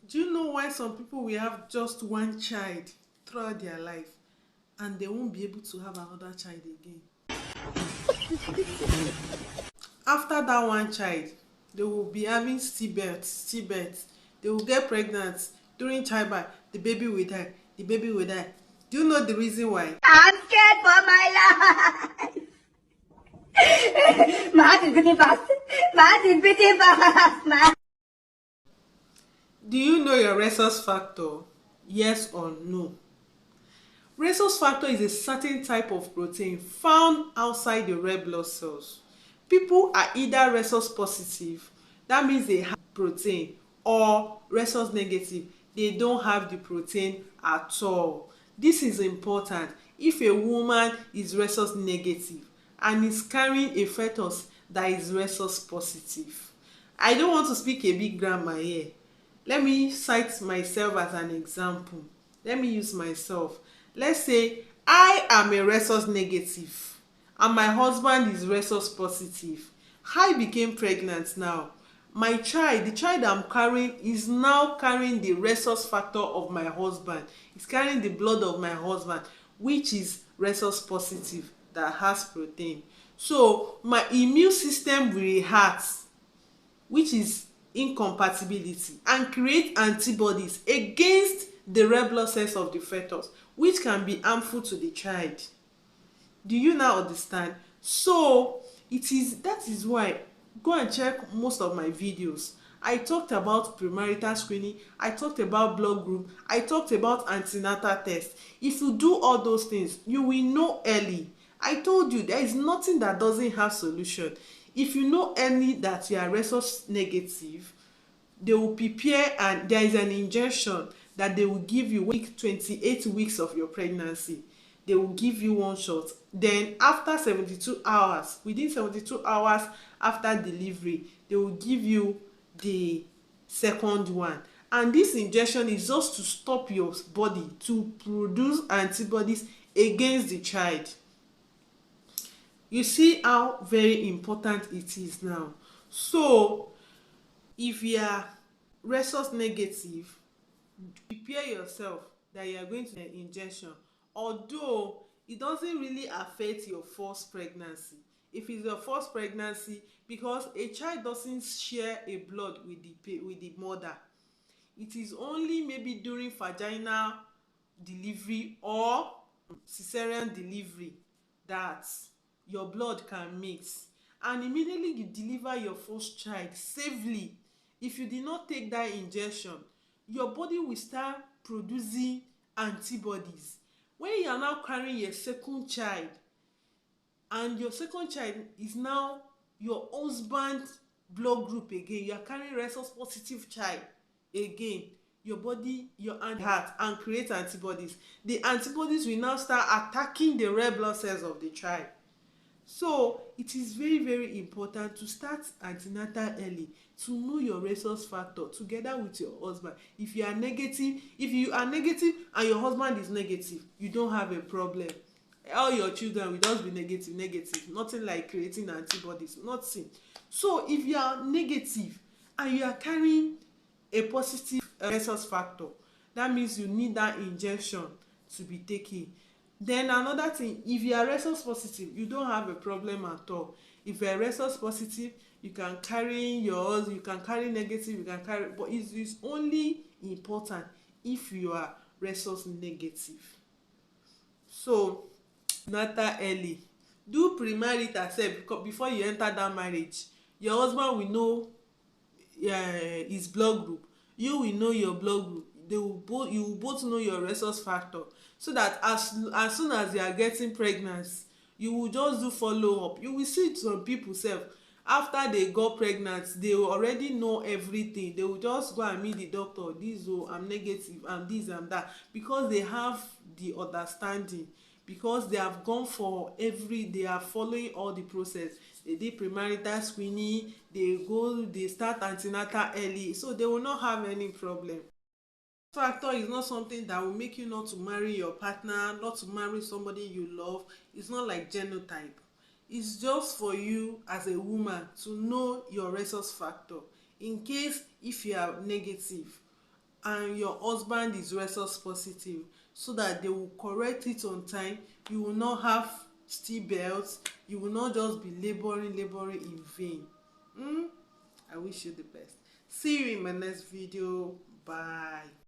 Do you know why some people will have just one child throughout their life and they won't be able to have another child again? After that one child, they will be having stillbirth. They will get pregnant during childbirth. The baby will die. The baby will die. Do you know the reason why? I'm scared for my life. My heart is beating fast. My heart is beating fast. Do you know your rhesus factor? Yes or no? Rhesus factor is a certain type of protein found outside the red blood cells. People are either rhesus positive, that means they have protein, or rhesus negative, they don't have the protein at all. This is important. If a woman is rhesus negative and is carrying a fetus that is rhesus positive, I don't want to speak a big grammar here. Let me cite myself as an example. Let me use myself. Let's say I am a rhesus negative and my husband is rhesus positive. I became pregnant now. My child, the child I'm carrying, is now carrying the rhesus factor of my husband. It's carrying the blood of my husband, which is rhesus positive that has protein. So my immune system will react, which is incompatibility, and create antibodies against the red blood cells of the fetus, which can be harmful to the child. Do you now understand? So that is why go and check most of my videos. I talked about premarital screening, I talked about blood group, I talked about antenatal test. If you do all those things, you will know early. I told you there is nothing that doesn't have solution. If you know early that you are rhesus negative, they will prepare, and there is an injection that they will give you 28 weeks of your pregnancy. They will give you one shot. Then after 72 hours, within 72 hours after delivery, they will give you the second one. And this injection is just to stop your body to produce antibodies against the child. You see how very important it is now. So if you are rhesus negative, prepare yourself that you are going to an injection, although it doesn't really affect your first pregnancy. If it's your first pregnancy, because a child doesn't share a blood with the mother, it is only maybe during vaginal delivery or cesarean delivery that your blood can mix, and immediately you deliver your first child safely. If you did not take that injection, your body will start producing antibodies. When you are now carrying your second child, and your second child is now your husband's blood group again, you are carrying rhesus positive child again, your body, your heart, and create antibodies. The antibodies will now start attacking the red blood cells of the child. So it is very very important to start antenatal early, to know your rhesus factor together with your husband. If you are negative, and your husband is negative, you don't have a problem. All your children will just be negative, nothing like creating antibodies, nothing. So if you are negative and you are carrying a positive rhesus factor, that means you need that injection to be taken. Then another thing, if you are rhesus positive, you don't have a problem at all. If you are rhesus positive, you can carry yours, you can carry negative, you can carry, but it's only important if you are rhesus negative. So natal early, do premarital sef before you enter that marriage. Your husband will know his blood group, you will know your blood group, you will both know your rhesus factor, so that as soon as you are getting pregnant, you will just do follow up. You will see some people sef, after they got pregnant, they will already know everything. They will just go and meet the doctor, this oh I'm negative and this and that, because they have the understanding, because they have gone for they are following all the process. They did premarital screening, they start antenatal early, so they will not have any problem. Factor is not something that will make you not to marry your partner, not to marry somebody you love. It's not like genotype. It's just for you as a woman to know your rhesus factor, in case if you are negative, and your husband is Rhesus positive, so that they will correct it on time. You will not have stillbirths, you will not just be laboring in vain. I wish you the best. See you in my next video. Bye.